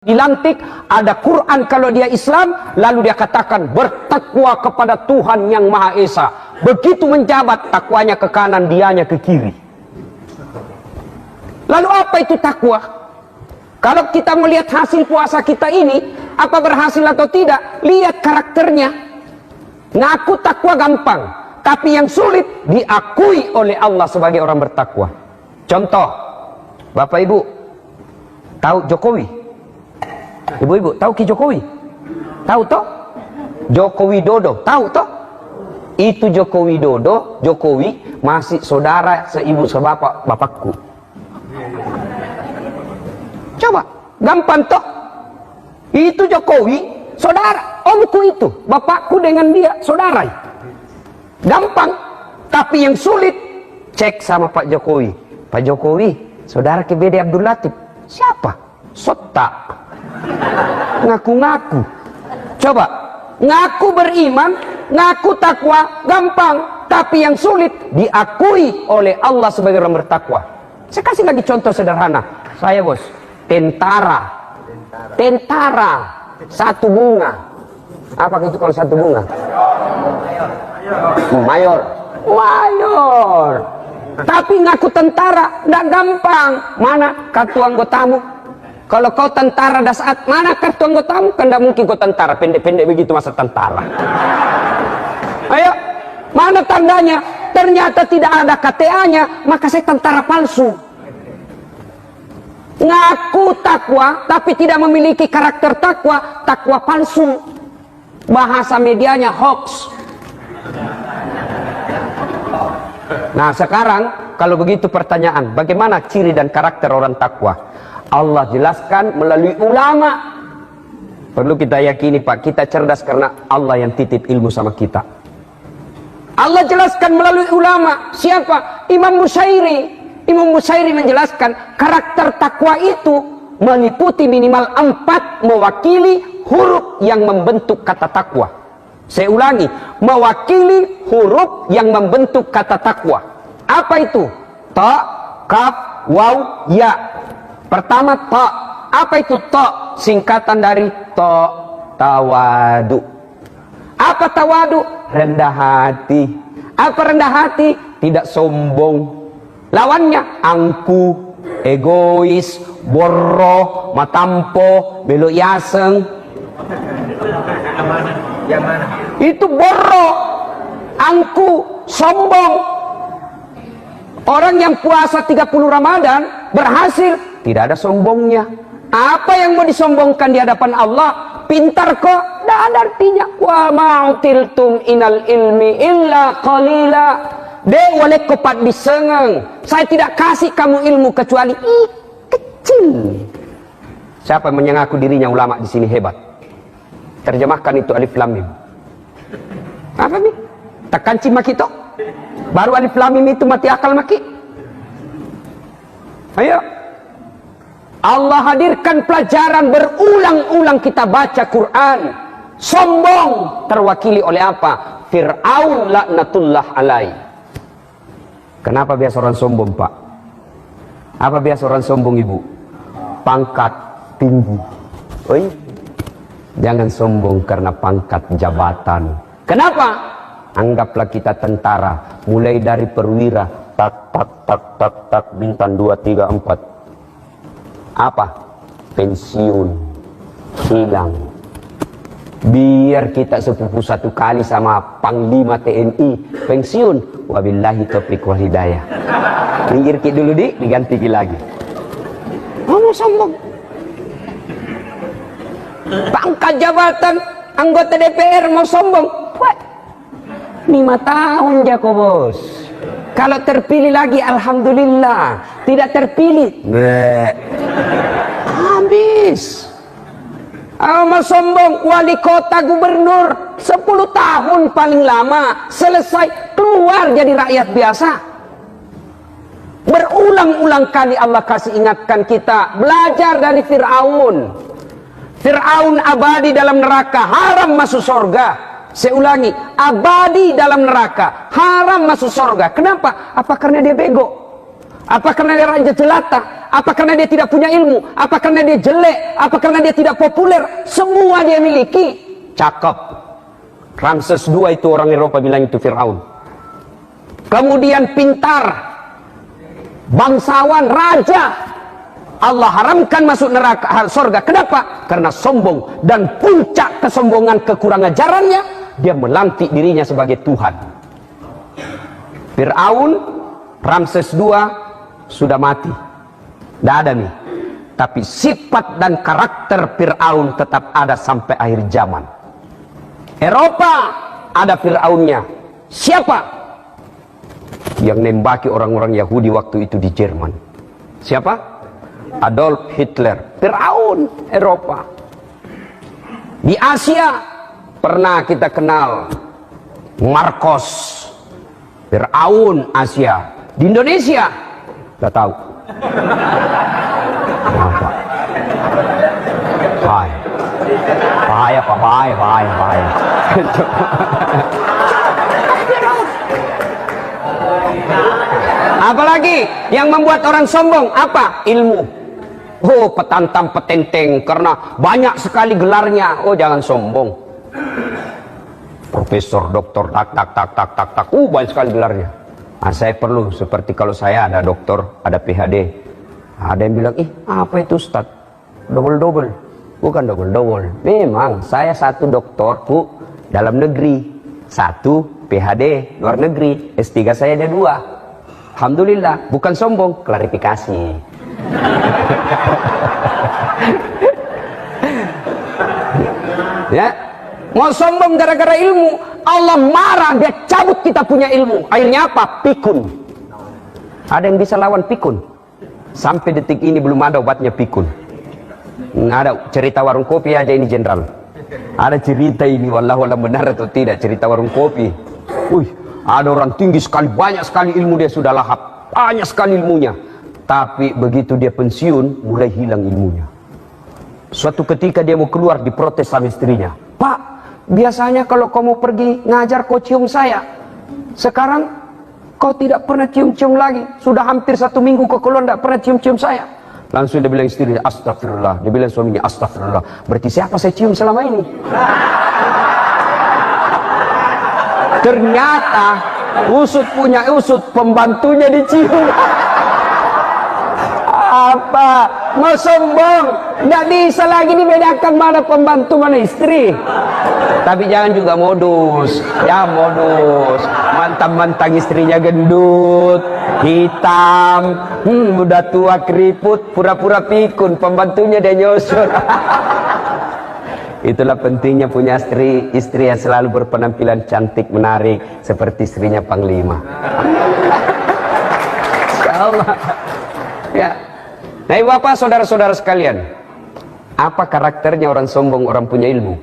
Dilantik, ada Quran kalau dia Islam, lalu dia katakan bertakwa kepada Tuhan yang Maha Esa. Begitu menjabat, takwanya ke kanan, dianya ke kiri. Lalu apa itu takwa? Kalau kita melihat hasil puasa kita ini, apa berhasil atau tidak, lihat karakternya. Ngaku takwa gampang, tapi yang sulit diakui oleh Allah sebagai orang bertakwa. Contoh, Bapak Ibu tahu Jokowi? Ibu-ibu tahu Ki Jokowi? Tahu toh? Joko Widodo, tahu toh? Itu Joko Widodo, Jokowi masih saudara seibu sebapak bapakku. Coba, gampang toh? Itu Jokowi, saudara, omku itu, bapakku dengan dia, saudara. Gampang, tapi yang sulit, cek sama Pak Jokowi. Pak Jokowi, saudara ke BD Abdul Latif. Siapa? Sotak. Ngaku-ngaku. Coba, ngaku beriman, ngaku takwa, gampang. Tapi yang sulit, diakui oleh Allah sebagai orang bertakwa. Saya kasih lagi contoh sederhana. Saya bos, tentara, satu bunga. Apa itu kalau satu bunga? Mayor. Tapi ngaku tentara, tidak gampang. Mana kartu anggotamu? Kalau kau tentara dasar, mana kartu anggotamu? Kan tidak mungkin kau tentara, pendek-pendek begitu masa tentara. Ayo, mana tandanya? Ternyata tidak ada KTA-nya, maka saya tentara palsu. Ngaku takwa, tapi tidak memiliki karakter takwa, takwa palsu. Bahasa medianya hoax. Nah sekarang, kalau begitu pertanyaan, bagaimana ciri dan karakter orang takwa? Allah jelaskan melalui ulama. Perlu kita yakini Pak, kita cerdas karena Allah yang titip ilmu sama kita. Allah jelaskan melalui ulama. Siapa? Imam Musyairi. Imam Musyairi menjelaskan karakter takwa itu meliputi minimal 4 mewakili huruf yang membentuk kata takwa. Saya ulangi, mewakili huruf yang membentuk kata takwa. Apa itu? Ta, kaf, waw, ya. Pertama ta. Apa itu ta? Singkatan dari ta, tawadu. Apa tawadu? Rendah hati. Apa rendah hati? Tidak sombong. Lawannya angku, egois, borro, matampo, belok yaseng. Yang mana? Itu borro, angku, sombong. Orang yang puasa 30 Ramadan berhasil, tidak ada sombongnya. Apa yang mau disombongkan di hadapan Allah? Pintar kok, tidak ada artinya. Wa ma'utiltum inal ilmi illa qalila. De oleh kopat disengeng. Saya tidak kasih kamu ilmu kecuali kecil. Siapa yang mengaku dirinya ulama di sini hebat? Terjemahkan itu alif lam mim. Apa nih? Tekan cimaki toh. Baru alif lam mim itu mati akal maki. Ayo. Allah hadirkan pelajaran berulang-ulang kita baca Quran. Sombong terwakili oleh apa? Fir'aun laknatullah alaih. Kenapa biasa orang sombong Pak? Apa biasa orang sombong Ibu? Pangkat tinggi. Oi, jangan sombong karena pangkat jabatan. Kenapa? Anggaplah kita tentara. Mulai dari perwira. Tak, bintang 2, 3, 4. Apa? Pensiun. Hilang. Biar kita sepupu satu kali sama Panglima TNI pensiun. Wabillahi taufiq wal hidayah. Minggir ki dulu diganti ki lagi. Mau sombong. Pangkat jabatan anggota DPR mau sombong. Wah, 5 tahun Jako bos. Kalau terpilih lagi alhamdulillah. Tidak terpilih, habis. Mau sombong, wali kota, gubernur 10 tahun paling lama, selesai keluar jadi rakyat biasa. Berulang-ulang kali Allah kasih ingatkan kita, belajar dari Fir'aun. Fir'aun abadi dalam neraka, haram masuk surga. Saya ulangi, abadi dalam neraka, haram masuk surga. Kenapa? Apa karena dia bego? Apa karena dia raja jelata? Apa karena dia tidak punya ilmu? Apa karena dia jelek? Apa karena dia tidak populer? Semua dia miliki. Cakep. Ramses II itu orang Eropa bilang itu Firaun. Kemudian pintar, bangsawan, raja. Allah haramkan masuk neraka surga. Kenapa? Karena sombong. Dan puncak kesombongan, kekurang ajarannya, dia melantik dirinya sebagai Tuhan. Firaun, Ramses II sudah mati, tidak ada nih. Tapi sifat dan karakter Firaun tetap ada sampai akhir zaman. Eropa ada Firaunnya. Siapa? Yang nembaki orang-orang Yahudi waktu itu di Jerman. Siapa? Adolf Hitler. Firaun Eropa. Di Asia pernah kita kenal Marcos, Firaun Asia. Di Indonesia nggak tahu. Apa? Bahaya, Pak, bahaya. Apalagi yang membuat orang sombong? Apa? Ilmu. Oh, petantang petenteng karena banyak sekali gelarnya. Oh, jangan sombong. Profesor, doktor, tak. Banyak sekali gelarnya. Nah, saya perlu, seperti kalau saya ada doktor, ada PhD. Ada yang bilang, apa itu Ustaz? Double. Bukan double. Memang, saya satu doktor, Bu, dalam negeri. Satu PhD, luar negeri. S3 saya ada 2. Alhamdulillah, bukan sombong, klarifikasi. Ya, mau sombong gara-gara ilmu. Allah marah, dia cabut kita punya ilmu. Akhirnya apa? Pikun. Ada yang bisa lawan pikun? Sampai detik ini belum ada obatnya pikun. Nggak ada. Cerita warung kopi aja ini general. Ada cerita ini, wallahu alam benar atau tidak, cerita warung kopi. Ada orang tinggi sekali, banyak sekali ilmu dia sudah lahap. Banyak sekali ilmunya. Tapi begitu dia pensiun, mulai hilang ilmunya. Suatu ketika dia mau keluar, diprotes sama istrinya. Pak, biasanya kalau kau mau pergi ngajar kau cium saya. Sekarang kau tidak pernah cium-cium lagi. Sudah hampir 1 minggu kau keluar tidak pernah cium-cium saya. Langsung dia bilang istrinya, astagfirullah. Dia bilang suaminya, astagfirullah. Berarti siapa saya cium selama ini? Ternyata usut punya usut, pembantunya dicium. Apa? Mau sombong? Nggak bisa lagi dibedakan mana pembantu mana istri. Tapi jangan juga modus. Ya modus. Mantang-mantang istrinya gendut, hitam, udah tua keriput, pura-pura pikun, pembantunya dia nyusun. Itulah pentingnya punya istri yang selalu berpenampilan cantik, menarik, seperti istrinya Panglima. Insyaallah. Ya. Nah, Bapak, saudara-saudara sekalian, apa karakternya orang sombong, orang punya ilmu?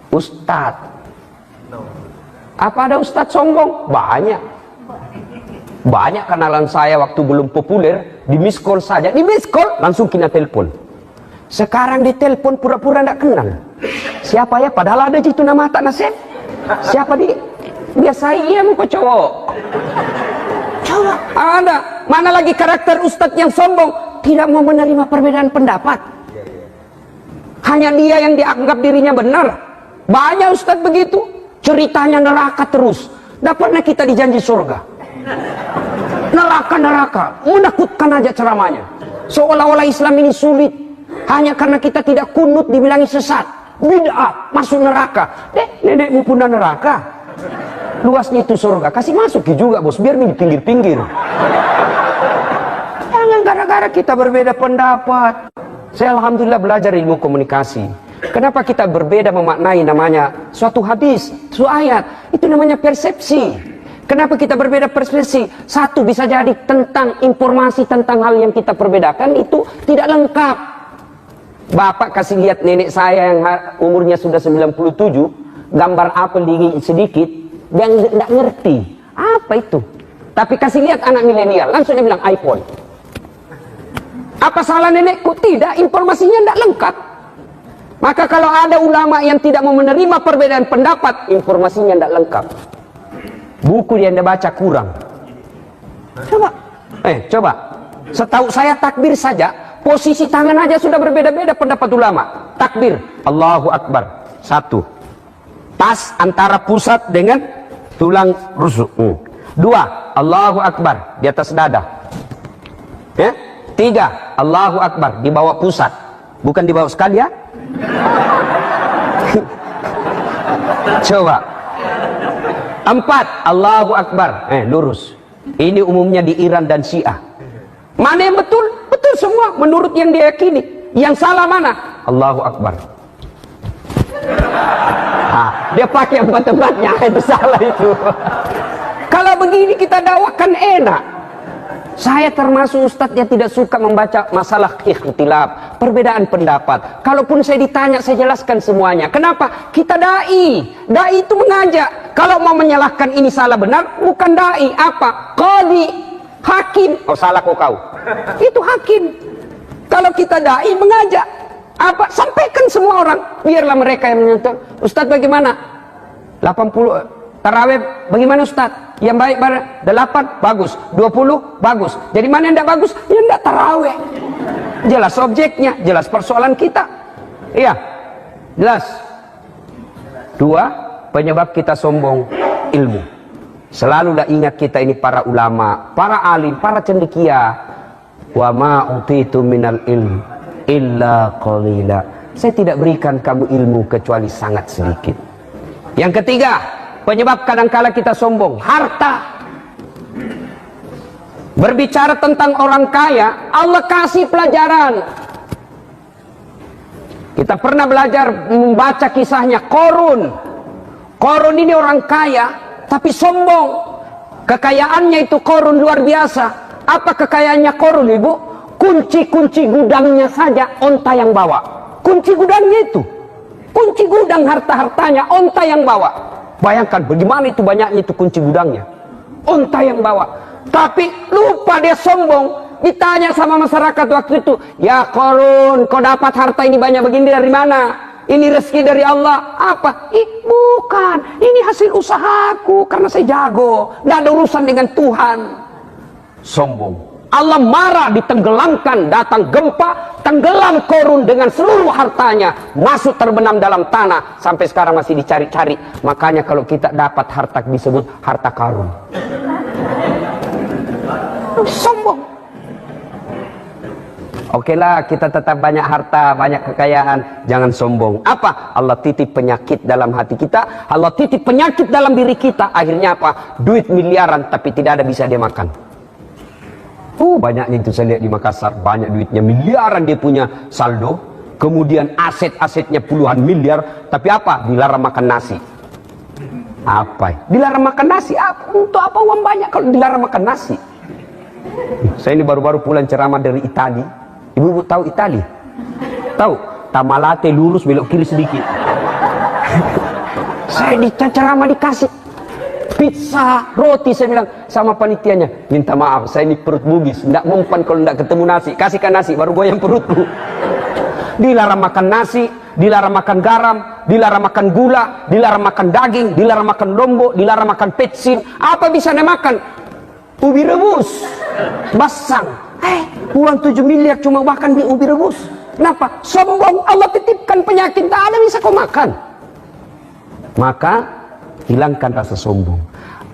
Ustadz. Apa ada ustadz sombong? Banyak. Banyak kenalan saya waktu belum populer, di miss call saja, di miss call langsung kena telepon. Sekarang di telepon pura-pura tidak kenal. Siapa ya? Padahal ada itu nama tak nasib. Siapa dia? Biasa iya muka cowok. Coba ada. Mana lagi karakter ustadz yang sombong, tidak mau menerima perbedaan pendapat. Hanya dia yang dianggap dirinya benar. Banyak ustadz begitu, ceritanya neraka terus. Tidak pernah kita dijanji surga. Neraka, menakutkan aja ceramahnya. Seolah-olah Islam ini sulit. Hanya karena kita tidak kunut dibilangi sesat, bid'ah, masuk neraka. Nenekmu pun neraka. Luasnya itu surga, kasih masuk juga bos, biar di pinggir-pinggir. Jangan gara-gara kita berbeda pendapat. Saya alhamdulillah belajar ilmu komunikasi. Kenapa kita berbeda memaknai namanya suatu hadis, suatu ayat, itu namanya persepsi. Kenapa kita berbeda persepsi? Satu bisa jadi tentang informasi tentang hal yang kita perbedakan itu tidak lengkap. Bapak kasih lihat nenek saya yang umurnya sudah 97, gambar apel gigi sedikit, dia nggak ngerti apa itu. Tapi kasih lihat anak milenial, langsung dia bilang iPhone. Apa salah nenekku? Tidak, informasinya tidak lengkap. Maka kalau ada ulama yang tidak mau menerima perbedaan pendapat, informasinya tidak lengkap. Buku yang dia baca kurang. Coba, Coba, setahu saya takbir saja, posisi tangan aja sudah berbeda-beda pendapat ulama. Takbir, Allahu Akbar, satu, pas antara pusat dengan tulang rusuk. Dua, Allahu Akbar, di atas dada. Ya. Tiga, Allahu Akbar, di bawah pusat, bukan di bawah sekali ya. Coba. Empat, Allahu Akbar, lurus. Ini umumnya di Iran dan Syiah. Mana yang betul? Betul semua menurut yang dia yakini. Yang salah mana? Allahu Akbar. Dia pakai tempat-tempatnya, itu salah itu. Kalau begini kita dakwakan enak. Saya termasuk ustadz yang tidak suka membaca masalah ikhtilaf, perbedaan pendapat. Kalaupun saya ditanya, saya jelaskan semuanya. Kenapa? Kita dai. Dai itu mengajak. Kalau mau menyalahkan ini salah benar, bukan dai. Apa? Qadhi, hakim. Oh, salah kau. Itu hakim. Kalau kita dai mengajak, apa? Sampaikan semua orang. Biarlah mereka yang menyentuh. Ustadz bagaimana? 80 tarawih bagaimana Ustadz? Yang baik pada 8 bagus, 20 bagus. Jadi mana yang tidak bagus? Yang tidak tarawih. Jelas objeknya, jelas persoalan kita. Iya, jelas. Dua, penyebab kita sombong, ilmu. Selalulah ingat kita ini para ulama, para alim, para cendekia. Wa ma utitu minal ilm illa qalila. Saya tidak berikan kamu ilmu kecuali sangat sedikit. Yang ketiga, penyebab kadangkala kita sombong, harta. Berbicara tentang orang kaya, Allah kasih pelajaran. Kita pernah belajar membaca kisahnya Qarun. Qarun ini orang kaya, tapi sombong. Kekayaannya itu Qarun luar biasa. Apa kekayaannya Qarun, Ibu? Kunci-kunci gudangnya saja onta yang bawa. Kunci gudangnya itu, kunci gudang harta-hartanya onta yang bawa. Bayangkan bagaimana itu banyaknya itu kunci gudangnya, onta yang bawa. Tapi lupa dia sombong. Ditanya sama masyarakat waktu itu, ya Qarun, kau dapat harta ini banyak begini dari mana? Ini rezeki dari Allah. Apa? Bukan, ini hasil usahaku karena saya jago. Tidak ada urusan dengan Tuhan. Sombong. Allah marah, ditenggelamkan, datang gempa, tenggelam Qarun dengan seluruh hartanya, masuk terbenam dalam tanah, sampai sekarang masih dicari-cari. Makanya kalau kita dapat harta disebut harta karun. Sombong. Oke lah, kita tetap banyak harta, banyak kekayaan, jangan sombong. Apa? Allah titip penyakit dalam hati kita, Allah titip penyakit dalam diri kita. Akhirnya apa? Duit miliaran tapi tidak ada bisa dia makan. Banyaknya itu saya lihat di Makassar, banyak duitnya, miliaran dia punya saldo, kemudian aset-asetnya puluhan miliar, tapi apa? Dilarang makan nasi. Apa? Dilarang makan nasi. Untuk apa uang banyak kalau dilarang makan nasi? Saya ini baru-baru pulang ceramah dari Itali. Ibu tahu Itali? Tahu? Tamalate lurus belok kiri sedikit. Saya ceramah dikasih pizza, roti. Saya bilang sama panitianya, minta maaf, saya ini perut bugis, tidak mempan kalau tidak ketemu nasi. Kasihkan nasi, baru goyang perutku. Dilarang makan nasi, dilarang makan garam, dilarang makan gula, dilarang makan daging, dilarang makan lombok, dilarang makan petsin. Apa bisa dia makan? Ubi rebus, basang. Uang 7 miliar cuma makan di ubi rebus. Kenapa? Sombong. Allah titipkan penyakit, tak ada bisa kau makan. Maka hilangkan rasa sombong.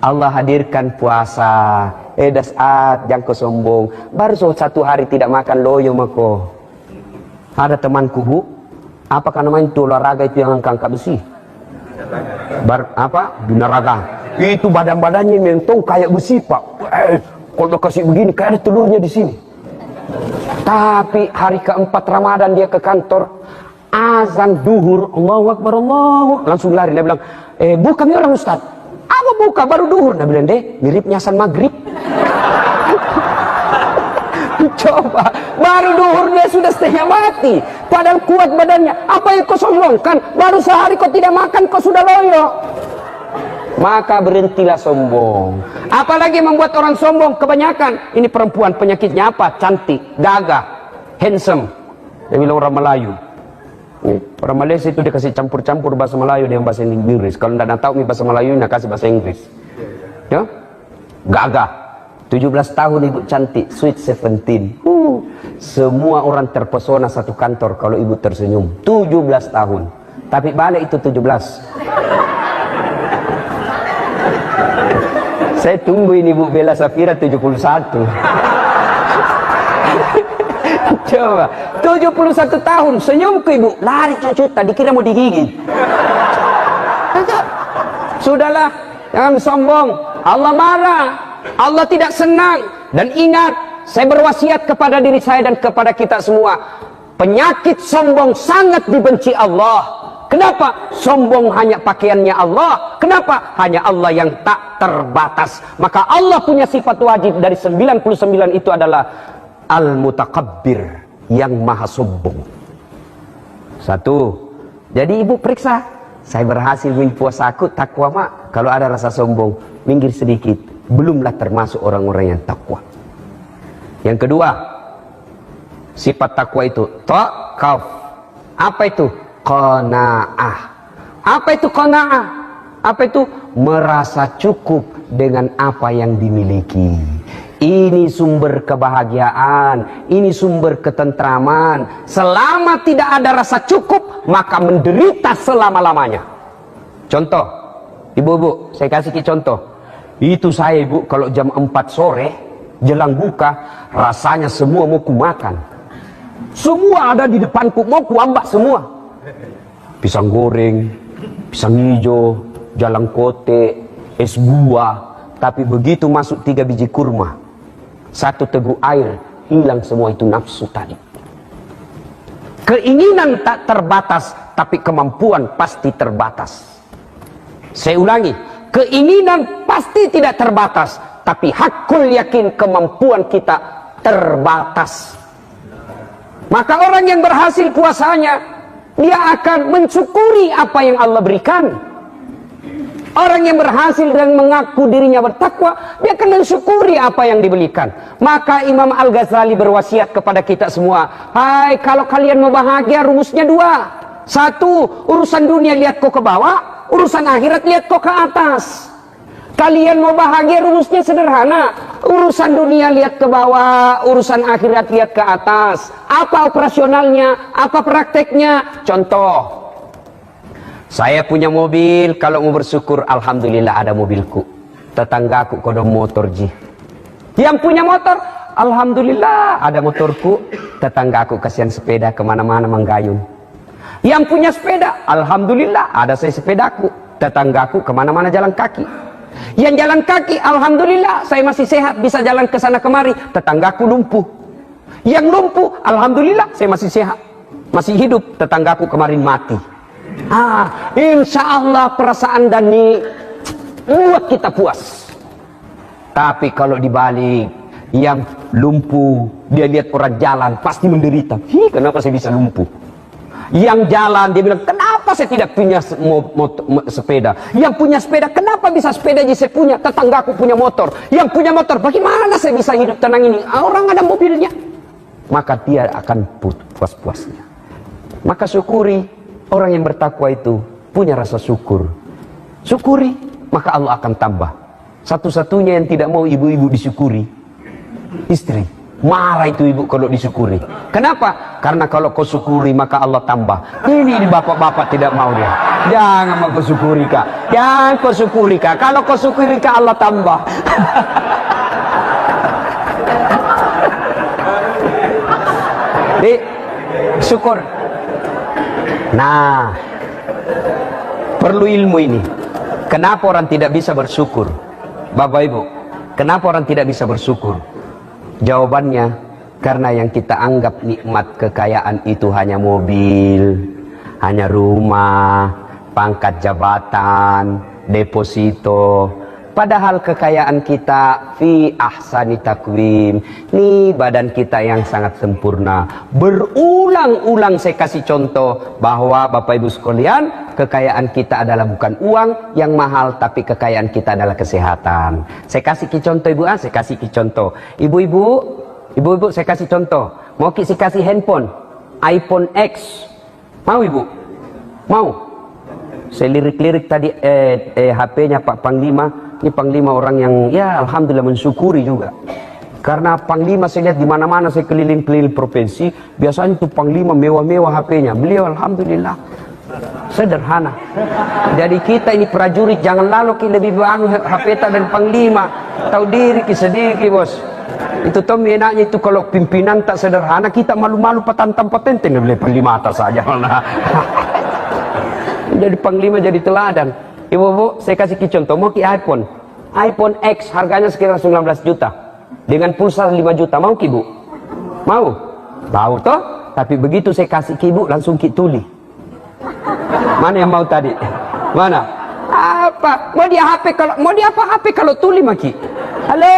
Allah hadirkan puasa. Dasat jangan kau sombong. Baru 1 hari tidak makan loyo mako. Ada temanku, Bu, apakah namanya itu olahraga itu yang angkat besi? Binaraga. Itu badan-badannya mentong kayak besi, Pak. Kalau kasih begini kayak ada telurnya di sini. Tapi hari keempat Ramadan dia ke kantor, azan duhur, Allahu Akbar, langsung lari. Dia bilang, buka mi orang Ustaz. Apa buka? Baru duhur. Dia bilang, miripnya azan maghrib. Coba, baru duhur dia sudah setengah mati, padahal kuat badannya. Apa yang kau sombongkan? Baru sehari kau tidak makan, kau sudah loyo. Maka berhentilah sombong. Apalagi membuat orang sombong kebanyakan. Ini perempuan penyakitnya apa? Cantik, gagah, handsome. Dia bilang orang Melayu. Orang Malaysia itu dia kasih campur-campur bahasa Melayu dengan bahasa Inggris. Kalau tidak tahu bahasa Melayu, dia kasih bahasa Inggris. Ya? Gagah, 17 tahun ibu cantik, sweet 17. Semua orang terpesona satu kantor kalau ibu tersenyum. 17 tahun. Tapi balik itu 17. Saya tungguin ibu Bella Safira 71. Coba 71 tahun senyum ke ibu, lari cucu, tadi kira mau digigit. Sudahlah, jangan sombong. Allah marah, Allah tidak senang. Dan ingat, saya berwasiat kepada diri saya dan kepada kita semua, penyakit sombong sangat dibenci Allah. Kenapa? Sombong hanya pakaiannya Allah. Kenapa? Hanya Allah yang tak terbatas. Maka Allah punya sifat wajib dari 99 itu adalah Al-Mutakabbir, yang maha sombong. Satu. Jadi ibu periksa, saya berhasil puasaku takwa mak. Kalau ada rasa sombong, minggir sedikit. Belumlah termasuk orang-orang yang takwa. Yang kedua, sifat takwa itu taqaf. Apa itu? Qanaah. Apa itu qanaah? Apa itu? Merasa cukup dengan apa yang dimiliki. Ini sumber kebahagiaan, ini sumber ketentraman. Selama tidak ada rasa cukup, maka menderita selama-lamanya. Contoh, ibu-ibu, saya kasih contoh. Itu saya ibu, kalau jam 4 sore, jelang buka, rasanya semua mau kumakan. Semua ada di depanku, mau kuambak semua. Pisang goreng, pisang hijau, jalang kote, es buah. Tapi begitu masuk 3 biji kurma, 1 teguk air, hilang semua itu nafsu tadi. Keinginan tak terbatas, tapi kemampuan pasti terbatas. Saya ulangi, keinginan pasti tidak terbatas, tapi hakul yakin kemampuan kita terbatas. Maka orang yang berhasil puasanya, dia akan mensyukuri apa yang Allah berikan. Orang yang berhasil dan mengaku dirinya bertakwa, dia akan mensyukuri apa yang diberikan. Maka Imam Al-Ghazali berwasiat kepada kita semua, hai, kalau kalian mau bahagia, rumusnya 2. 1, urusan dunia lihat kau ke bawah, urusan akhirat lihat kau ke atas. Kalian mau bahagia, rumusnya sederhana. Urusan dunia lihat ke bawah, urusan akhirat lihat ke atas. Apa operasionalnya? Apa prakteknya? Contoh, saya punya mobil, kalau mau bersyukur, alhamdulillah ada mobilku. Tetanggaku kodong motor ji. Yang punya motor, alhamdulillah ada motorku. Tetanggaku kasihan sepeda kemana-mana menggayung. Yang punya sepeda, alhamdulillah ada saya sepedaku. Tetanggaku kemana-mana jalan kaki. Yang jalan kaki, alhamdulillah saya masih sehat, bisa jalan ke sana kemari. Tetanggaku lumpuh. Yang lumpuh, alhamdulillah saya masih sehat, masih hidup. Tetanggaku kemarin mati. Insya Allah perasaan dan buat kita puas. Tapi kalau dibalik, yang lumpuh, dia lihat orang jalan pasti menderita. Kenapa saya bisa lumpuh? Yang jalan dia bilang, kenapa saya tidak punya sepeda? Yang punya sepeda, kenapa bisa sepeda aja saya punya? Tetanggaku punya motor. Yang punya motor, bagaimana saya bisa hidup tenang ini? Orang ada mobilnya. Maka dia akan puas-puasnya. Maka syukuri. Orang yang bertakwa itu punya rasa syukur. Syukuri, maka Allah akan tambah. Satu-satunya yang tidak mau ibu-ibu disyukuri, istri. Marah itu ibu kalau disyukuri. Kenapa? Karena kalau kau syukuri maka Allah tambah. Ini bapak-bapak tidak mau dia. Jangan mau kau syukuri kak. Jangan kau syukuri kak. Kalau kau syukuri kak Allah tambah. Jadi syukur. Nah, perlu ilmu ini. Kenapa orang tidak bisa bersyukur? Bapak Ibu, kenapa orang tidak bisa bersyukur? Jawabannya, karena yang kita anggap nikmat kekayaan itu hanya mobil, hanya rumah, pangkat jabatan, deposito. Padahal kekayaan kita fi ahsani takwim. Nih badan kita yang sangat sempurna. Berulang-ulang saya kasih contoh bahwa Bapak Ibu sekalian, kekayaan kita adalah bukan uang yang mahal, tapi kekayaan kita adalah kesehatan. Saya kasih contoh ibu, saya kasih contoh. Ibu-ibu, saya kasih contoh. Mau kasih handphone, iPhone X. Mau ibu? Mau? Saya lirik-lirik tadi HP-nya Pak Panglima. ini Panglima orang yang ya alhamdulillah mensyukuri juga. Karena Panglima saya lihat di mana-mana saya keliling-keliling provinsi, biasanya itu Panglima mewah-mewah HP-nya. Beliau alhamdulillah sederhana. Jadi kita ini prajurit jangan lalu kita lebih bangun HP dan Panglima. Tahu diri sedikit bos. Itu tuh enaknya itu kalau pimpinan tak sederhana kita malu-malu patantang patenten boleh Panglima atas saja. Jadi Panglima jadi teladan. Ibu-ibu saya kasih contoh mau ke iPhone X harganya sekitar 19 juta. Dengan pulsa 5 juta, mau ki bu? Mau? Mau toh? Tapi begitu saya kasih ki bu, langsung ki tuli. Mana yang mau tadi? Mana? Apa? Mau dia HP kalau mau dia apa HP kalau tuli maki? Halo?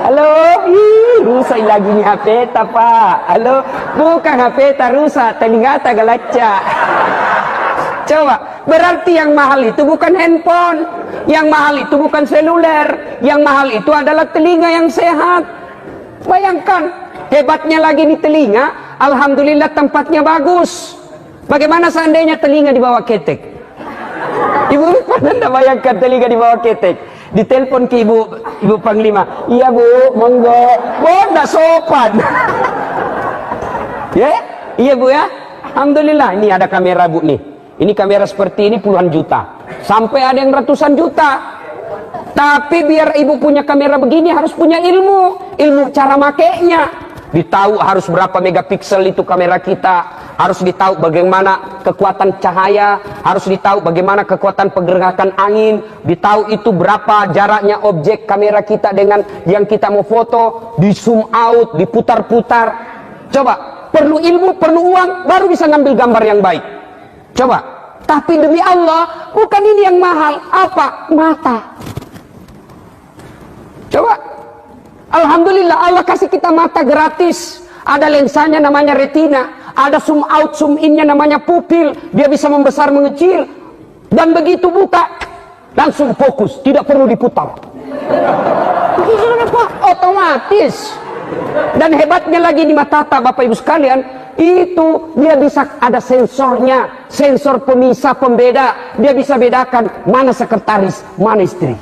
Halo? Ih, rusak lagi nih HP ta pak. Halo? Bukan HP ta rusak, telinga ta galaca. Coba, berarti yang mahal itu bukan handphone, yang mahal itu bukan seluler, yang mahal itu adalah telinga yang sehat. Bayangkan, hebatnya lagi nih telinga, alhamdulillah tempatnya bagus. Bagaimana seandainya telinga di bawah ketek? Ibu pernah tidak bayangkan telinga di bawah ketek? Ditelepon ke ibu Panglima, iya bu, monggo, tidak sopan. Ya, iya bu ya, alhamdulillah ini ada kamera bu nih. Ini kamera seperti ini puluhan juta. Sampai ada yang ratusan juta. Tapi biar ibu punya kamera begini harus punya ilmu. Ilmu cara makainya. Ditahu harus berapa megapiksel itu kamera kita. Harus ditahu bagaimana kekuatan cahaya. Harus ditahu bagaimana kekuatan pergerakan angin. Ditahu itu berapa jaraknya objek kamera kita dengan yang kita mau foto. Di zoom out, diputar-putar. Coba, perlu ilmu, perlu uang, baru bisa ngambil gambar yang baik. Coba, tapi demi Allah, bukan ini yang mahal. Apa? Mata. Coba, alhamdulillah Allah kasih kita mata gratis. Ada lensanya namanya retina, ada zoom out, zoom innya namanya pupil. Dia bisa membesar mengecil. Dan begitu buka, langsung fokus, tidak perlu diputar. Otomatis. Dan hebatnya lagi di mata Bapak Ibu sekalian, itu dia bisa ada sensornya, sensor pemisah pembeda. Dia bisa bedakan mana sekretaris, mana istri.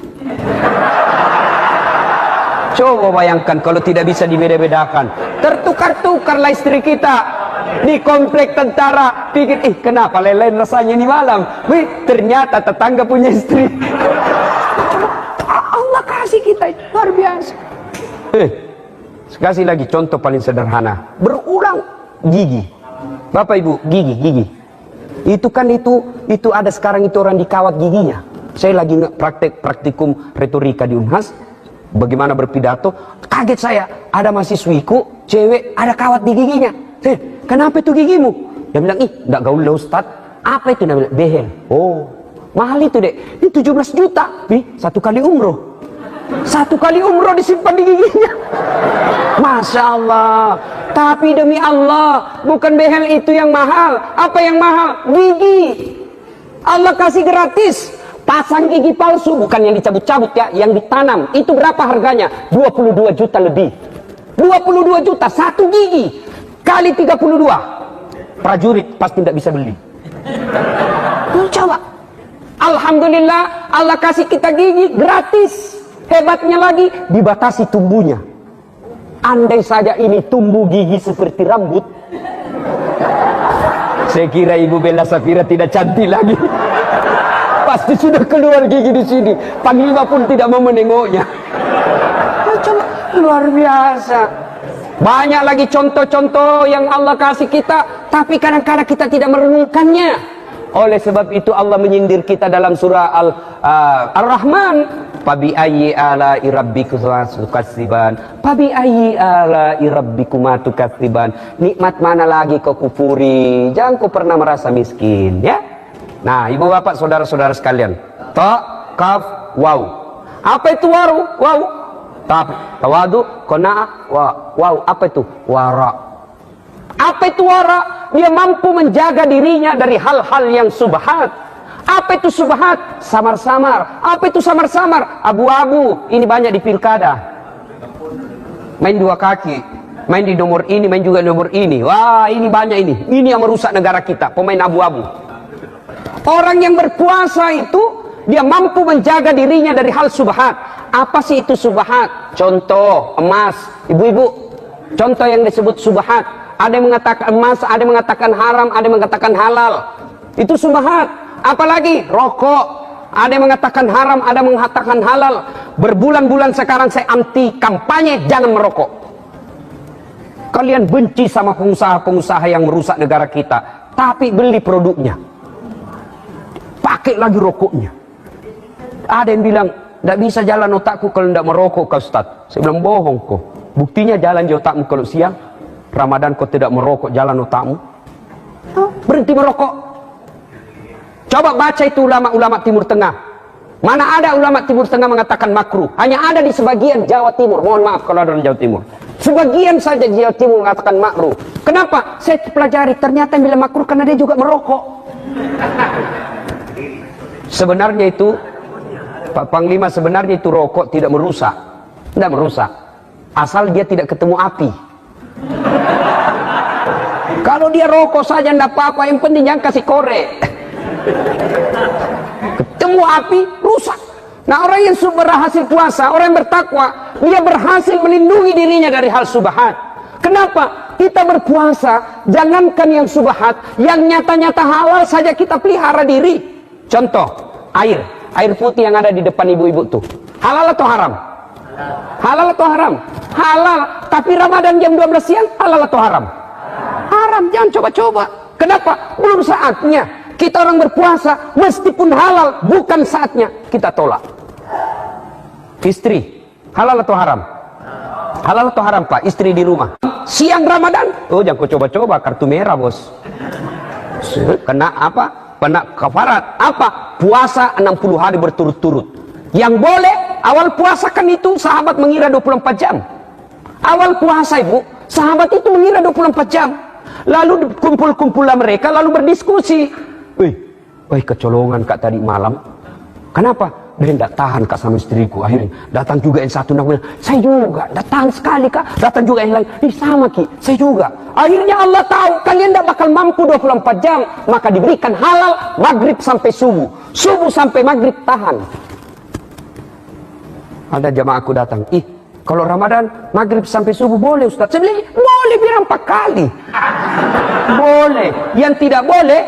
Coba bayangkan kalau tidak bisa dibeda-bedakan, tertukar-tukarlah istri kita di komplek tentara. Pikir, kenapa lain-lain rasanya ini malam? Wih, ternyata tetangga punya istri. Allah kasih kita itu luar biasa. Sekali lagi contoh paling sederhana, berulang gigi. Bapak Ibu, gigi. Itu kan itu ada sekarang itu orang dikawat giginya. Saya lagi praktikum retorika di Unhas. Bagaimana berpidato? Kaget saya, ada mahasiswiku cewek ada kawat di giginya. Kenapa itu gigimu? Dia bilang, enggak gaul lah Ustaz. Apa itu namanya? Behel. Oh, mahal itu dek. Ini 17 juta. Satu kali umroh. Satu kali umroh disimpan di giginya. Masya Allah. Tapi demi Allah, bukan behel itu yang mahal. Apa yang mahal? Gigi. Allah kasih gratis. Pasang gigi palsu, bukan yang dicabut-cabut ya, yang ditanam. Itu berapa harganya? 22 juta lebih. 22 juta satu gigi. Kali 32. Prajurit pasti tidak bisa beli. Coba. Alhamdulillah Allah kasih kita gigi gratis. Hebatnya lagi dibatasi tumbuhnya. Andai saja ini tumbuh gigi seperti rambut, saya kira Ibu Bella Safira tidak cantik lagi. Pasti sudah keluar gigi di sini. Panglima pun tidak mau menengoknya. Coba, luar biasa. Banyak lagi contoh-contoh yang Allah kasih kita, tapi kadang-kadang kita tidak merenungkannya. Oleh sebab itu Allah menyindir kita dalam surah Ar-Rahman. Fabi ayyi ala'i rabbikuma tukadziban. Fabi ayyi ala'i rabbikuma tukadziban. Nikmat mana lagi kau kufuri? Jangan kau pernah merasa miskin, ya. Nah, ibu bapak saudara-saudara sekalian, ta, kaf, waw. Apa itu waru? Waw. Tawadu, qanaah, waw. Apa itu? Wara. Apa itu wara? Dia mampu menjaga dirinya dari hal-hal yang subhat. Apa itu subhat? Samar-samar. Apa itu samar-samar? Abu-abu. Ini banyak di pilkada. Main dua kaki. Main di nomor ini, main juga di nomor ini. Wah, ini banyak ini. Ini yang merusak negara kita. Pemain abu-abu. Orang yang berpuasa itu, Dia mampu menjaga dirinya dari hal subhat. Apa sih itu subhat? Contoh, emas. Ibu-ibu, contoh yang disebut subhat. Ada yang mengatakan emas, ada yang mengatakan haram, ada yang mengatakan halal. Itu subhat. Apalagi rokok. Ada yang mengatakan haram, ada yang mengatakan halal. Berbulan-bulan sekarang saya anti kampanye jangan merokok. Kalian benci sama pengusaha-pengusaha yang merusak negara kita, tapi beli produknya, pakai lagi rokoknya. Ada yang bilang, tidak bisa jalan otakku kalau tidak merokok, kau Ustaz. Saya bilang, bohong kau. Buktinya jalan di otakmu kalau siang Ramadan kau tidak merokok, jalan otakmu. Berhenti merokok. Coba baca itu ulama-ulama Timur Tengah. Mana ada ulama Timur Tengah mengatakan makruh? Hanya ada di sebagian Jawa Timur. Mohon maaf kalau ada di Jawa Timur. Sebagian saja di Jawa Timur mengatakan makruh. Kenapa? Saya pelajari, ternyata yang bilang makruh karena dia juga merokok. Sebenarnya itu, Pak Panglima, sebenarnya itu rokok tidak merusak. Tidak merusak. Asal dia tidak ketemu api. Kalau dia rokok saja tidak apa-apa, yang penting jangan kasih korek. Ketemu api, rusak. Nah, orang yang berhasil puasa, orang yang bertakwa, dia berhasil melindungi dirinya dari hal subhat. Kenapa? Kita berpuasa, jangankan yang subhat, yang nyata-nyata halal saja kita pelihara diri. Contoh, air putih yang ada di depan ibu-ibu tuh, halal atau haram? Halal atau haram? Halal. Tapi Ramadan jam 12 siang, halal atau haram? Haram. Jangan coba-coba. Kenapa? Belum saatnya. Kita orang berpuasa, meskipun halal, bukan saatnya, kita tolak. Istri, halal atau haram? Halal atau haram, Pak? Istri di rumah. Siang Ramadan, oh jangan kau coba-coba, kartu merah, bos. Kena apa? Kena kafarat. Apa? Puasa 60 hari berturut-turut. Yang boleh, awal puasa kan itu sahabat mengira 24 jam. Awal puasa, ibu, sahabat itu mengira 24 jam. Lalu kumpul-kumpulah mereka, lalu berdiskusi. Wih, kecolongan kak tadi malam. Kenapa? Dia tidak tahan kak sama istriku. Akhirnya datang juga yang satu, namanya saya juga tidak tahan sekali kak. Datang juga yang lain, sama ki, saya juga. Akhirnya Allah tahu kalian tidak bakal mampu 24 jam, maka diberikan halal maghrib sampai subuh. Subuh sampai maghrib tahan. Ada jamaahku datang, kalau Ramadan maghrib sampai subuh boleh Ustaz. Saya bilang, boleh bilang 4 kali. Boleh. Yang tidak boleh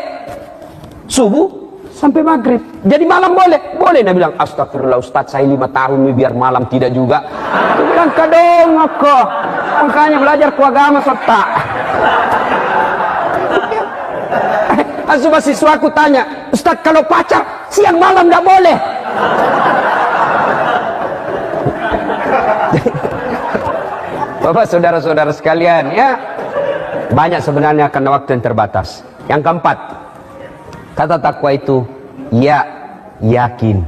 subuh sampai maghrib. Jadi malam boleh? Boleh. Dia bilang, astagfirullah Ustaz, saya 5 tahun biar malam tidak juga. Dia bilang, kadong aku. Makanya belajar ku agama serta. Mahasiswaku tanya, Ustaz kalau pacar siang malam tidak boleh? Bapak saudara-saudara sekalian, ya, banyak sebenarnya karena waktu yang terbatas. Yang keempat, kata takwa itu yakin.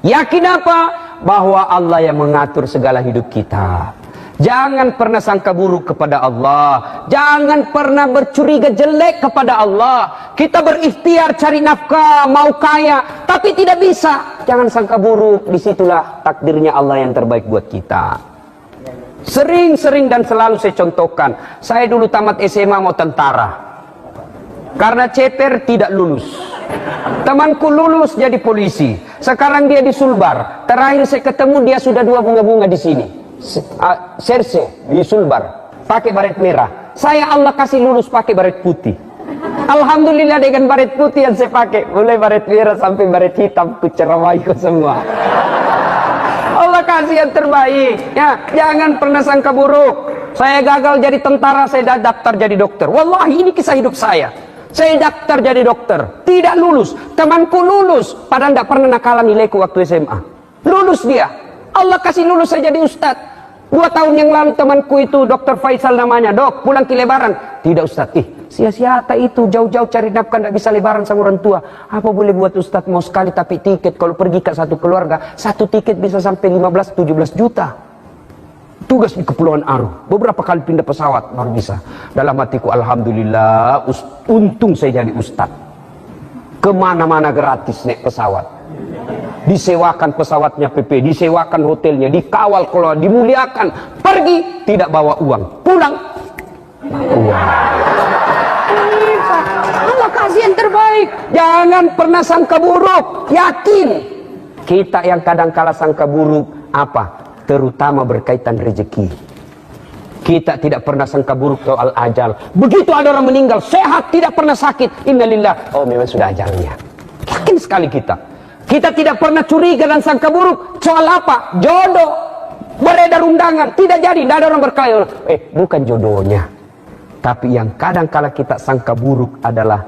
Yakin apa? Bahwa Allah yang mengatur segala hidup kita. Jangan pernah sangka buruk kepada Allah. Jangan pernah bercuriga jelek kepada Allah. Kita berikhtiar cari nafkah, mau kaya, tapi tidak bisa. Jangan sangka buruk. Disitulah takdirnya Allah yang terbaik buat kita. Sering-sering dan selalu saya contohkan. Saya dulu tamat SMA mau tentara. Karena ceper tidak lulus. Temanku lulus jadi polisi. Sekarang dia di Sulbar. Terakhir saya ketemu dia sudah 2 bunga-bunga di sini. Serse di Sulbar. Pakai baret merah. Saya Allah kasih lulus pakai baret putih. Alhamdulillah dengan baret putih yang saya pakai. Mulai baret merah sampai baret hitam. Ku ceramai ku semua. Allah kasih yang terbaik. Ya, jangan pernah sangka buruk. Saya gagal jadi tentara, saya daftar jadi dokter. Wallahi ini kisah hidup saya. Saya daftar jadi dokter, tidak lulus. Temanku lulus, padahal tidak pernah nakalan nilaiku waktu SMA. Lulus dia. Allah kasih lulus saya jadi ustadz. 2 tahun yang lalu temanku itu, Dr. Faisal namanya, dok, pulang ke lebaran. Tidak ustadz, sia-siata itu, jauh-jauh cari nafkah, tidak bisa lebaran sama orang tua. Apa boleh buat ustadz, mau sekali tapi tiket, kalau pergi ke satu keluarga, 1 tiket bisa sampai 15-17 juta. Tugas di Kepulauan Aru, beberapa kali pindah pesawat, baru bisa. Dalam hatiku, alhamdulillah, untung saya jadi ustadz. Kemana-mana gratis naik pesawat. Disewakan pesawatnya PP, disewakan hotelnya, dikawal kalau dimuliakan. Pergi, tidak bawa uang. Pulang, uang. Allah kasih yang terbaik. Jangan pernah sangka buruk. Yakin. Kita yang kadang kala sangka buruk apa? Terutama berkaitan rezeki. Kita tidak pernah sangka buruk soal ajal. Begitu ada orang meninggal sehat, tidak pernah sakit, innalillah, oh memang sudah ajalnya. Yakin sekali kita. Kita tidak pernah curiga dan sangka buruk soal apa? Jodoh. Beredar undangan, tidak jadi, tidak ada orang berkaya. Bukan jodohnya. Tapi yang kadang kala kita sangka buruk adalah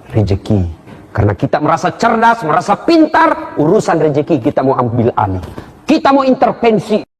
rezeki. Karena kita merasa cerdas, merasa pintar, urusan rezeki kita mau ambil alih. Kita mau intervensi.